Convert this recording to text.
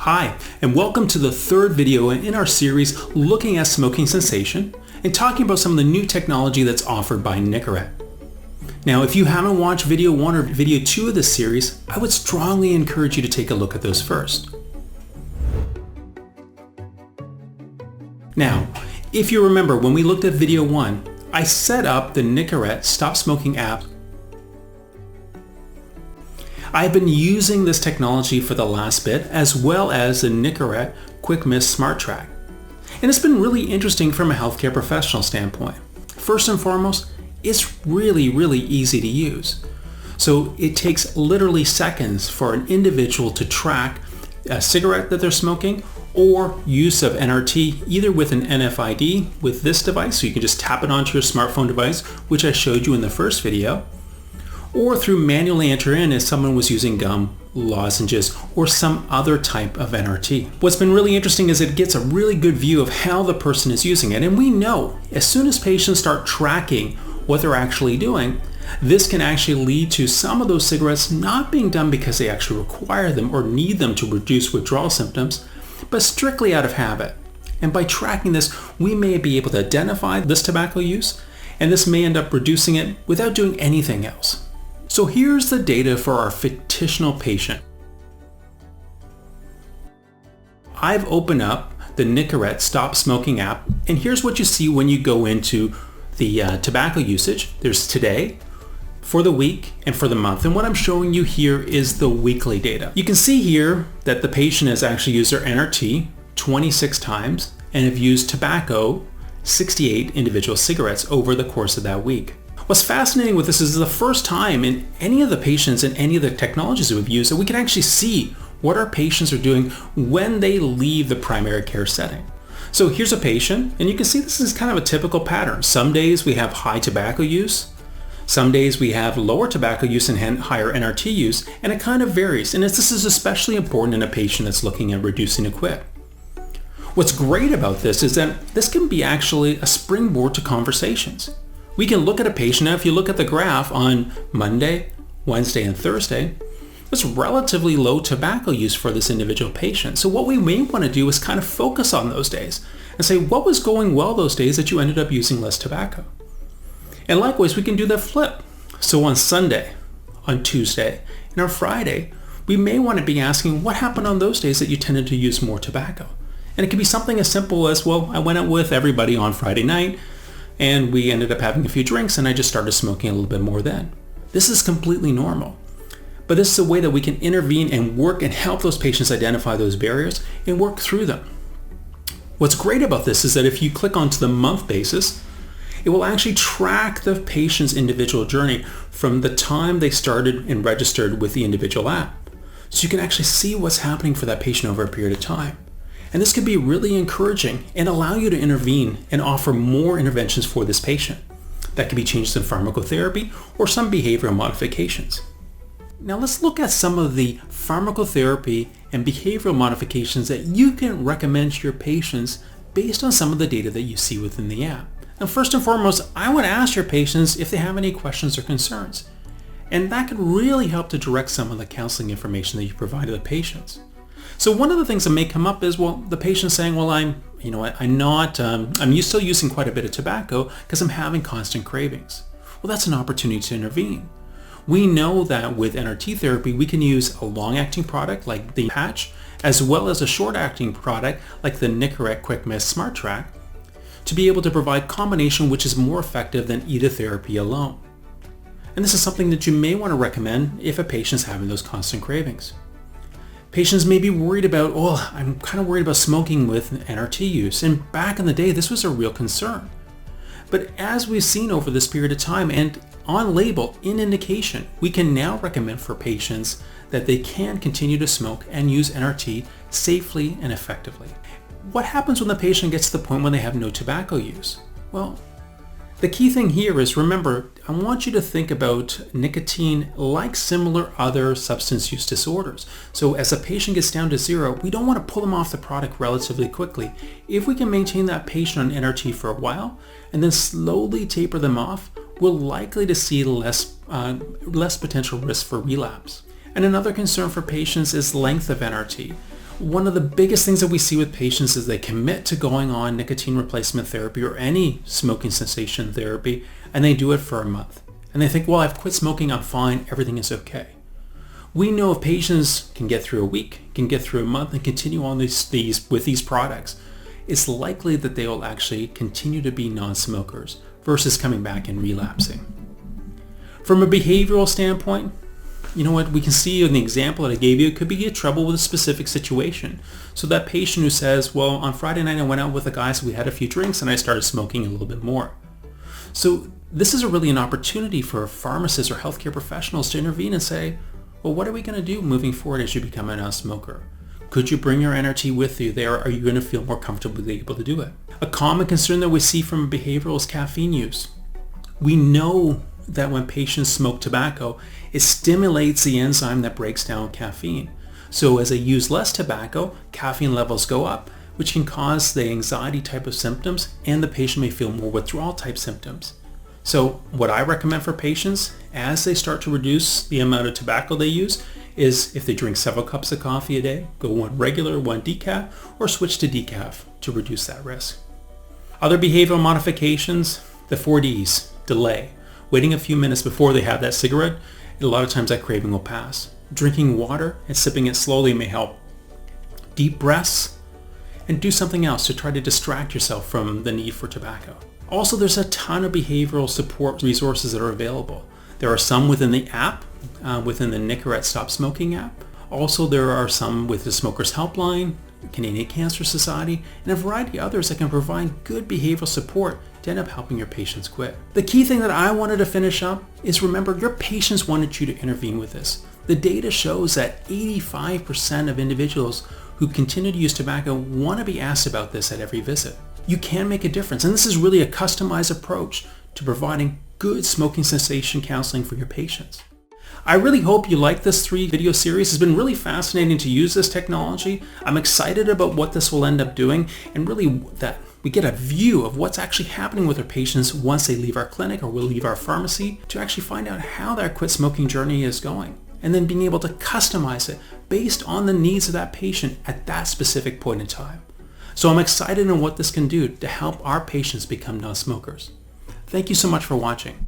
Hi, and welcome to the third video in our series looking at smoking cessation and talking about some of the new technology that's offered by Nicorette. Now, if you haven't watched video 1 or video 2 of this series, I would strongly encourage you to take a look at those first. Now, if you remember when we looked at video 1, I set up the Nicorette Stop Smoking app. I've been using this technology for the last bit, as well as the Nicorette QuickMist Smart Track. And it's been really interesting from a healthcare professional standpoint. First and foremost, it's really easy to use. So it takes literally seconds for an individual to track a cigarette that they're smoking or use of NRT, either with an NFID with this device, so you can just tap it onto your smartphone device, which I showed you in the first video, or through manually enter in if someone was using gum, lozenges, or some other type of NRT. What's been really interesting is it gets a really good view of how the person is using it. And we know as soon as patients start tracking what they're actually doing, this can actually lead to some of those cigarettes not being done because they actually require them or need them to reduce withdrawal symptoms, but strictly out of habit. And by tracking this, we may be able to identify this tobacco use, and this may end up reducing it without doing anything else. So here's the data for our fictional patient. I've opened up the Nicorette Stop Smoking app, and here's what you see when you go into the tobacco usage. There's today, for the week, and for the month. And what I'm showing you here is the weekly data. You can see here that the patient has actually used their NRT 26 times and have used tobacco 68 individual cigarettes over the course of that week. What's fascinating with this is the first time in any of the patients and any of the technologies that we've used that we can actually see what our patients are doing when they leave the primary care setting. So here's a patient, and you can see this is kind of a typical pattern. Some days we have high tobacco use, some days we have lower tobacco use and higher NRT use, and it kind of varies. And this is especially important in a patient that's looking at reducing a quit. What's great about this is that this can be actually a springboard to conversations. We can look at a patient. Now, if you look at the graph on Monday, Wednesday, and Thursday, it's relatively low tobacco use for this individual patient. So what we may want to do is kind of focus on those days and say, what was going well those days that you ended up using less tobacco? And likewise, we can do the flip. So on Sunday, on Tuesday, and on Friday, we may want to be asking, what happened on those days that you tended to use more tobacco? And it can be something as simple as, well, I went out with everybody on Friday night, and we ended up having a few drinks, and I just started smoking a little bit more then. This is completely normal. But this is a way that we can intervene and work and help those patients identify those barriers and work through them. What's great about this is that if you click onto the month basis, it will actually track the patient's individual journey from the time they started and registered with the individual app. So you can actually see what's happening for that patient over a period of time. And this can be really encouraging and allow you to intervene and offer more interventions for this patient. That can be changes in pharmacotherapy or some behavioral modifications. Now let's look at some of the pharmacotherapy and behavioral modifications that you can recommend to your patients based on some of the data that you see within the app. Now first and foremost, I want to ask your patients if they have any questions or concerns. And that can really help to direct some of the counseling information that you provide to the patients. So one of the things that may come up is, well, the patient saying, well, I'm still using quite a bit of tobacco because I'm having constant cravings. Well, that's an opportunity to intervene. We know that with NRT therapy, we can use a long-acting product like the patch, as well as a short-acting product like the Nicorette QuickMist Smart Track, to be able to provide combination which is more effective than either therapy alone. And this is something that you may want to recommend if a patient's having those constant cravings. Patients may be worried about, I'm kind of worried about smoking with NRT use. And back in the day, this was a real concern. But as we've seen over this period of time and on label, in indication, we can now recommend for patients that they can continue to smoke and use NRT safely and effectively. What happens when the patient gets to the point when they have no tobacco use? Well, the key thing here is, remember, I want you to think about nicotine like similar other substance use disorders. So as a patient gets down to zero, we don't want to pull them off the product relatively quickly. If we can maintain that patient on NRT for a while and then slowly taper them off, we're likely to see less potential risk for relapse. And another concern for patients is length of NRT. One of the biggest things that we see with patients is they commit to going on nicotine replacement therapy or any smoking cessation therapy, and they do it for a month. And they think, well, I've quit smoking, I'm fine, everything is okay. We know if patients can get through a week, can get through a month, and continue on with these products, it's likely that they will actually continue to be non-smokers versus coming back and relapsing. From a behavioral standpoint, you know what, we can see in the example that I gave you, it could be a trouble with a specific situation. So that patient who says, well, on Friday night I went out with the guys, we had a few drinks and I started smoking a little bit more. So this is really an opportunity for pharmacists or healthcare professionals to intervene and say, well, what are we going to do moving forward as you become a non-smoker? Could you bring your NRT with you there? Are you going to feel more comfortably able to do it? A common concern that we see from behavioral is caffeine use. We know that when patients smoke tobacco, it stimulates the enzyme that breaks down caffeine. So as they use less tobacco, caffeine levels go up, which can cause the anxiety type of symptoms, and the patient may feel more withdrawal type symptoms. So what I recommend for patients as they start to reduce the amount of tobacco they use is if they drink several cups of coffee a day, go one regular, one decaf, or switch to decaf to reduce that risk. Other behavioral modifications, the 4Ds, delay. Waiting a few minutes before they have that cigarette, a lot of times that craving will pass. Drinking water and sipping it slowly may help. Deep breaths, and do something else to try to distract yourself from the need for tobacco. Also, there's a ton of behavioral support resources that are available. There are some within the app, within the Nicorette Stop Smoking app. Also, there are some with the Smokers Helpline, Canadian Cancer Society, and a variety of others that can provide good behavioral support to end up helping your patients quit. The key thing that I wanted to finish up is remember your patients wanted you to intervene with this. The data shows that 85% of individuals who continue to use tobacco want to be asked about this at every visit. You can make a difference, and this is really a customized approach to providing good smoking cessation counseling for your patients. I really hope you like this 3-video series. It's been really fascinating to use this technology. I'm excited about what this will end up doing, and really that we get a view of what's actually happening with our patients once they leave our clinic or will leave our pharmacy, to actually find out how their quit smoking journey is going, and then being able to customize it based on the needs of that patient at that specific point in time. So I'm excited in what this can do to help our patients become non-smokers. Thank you so much for watching.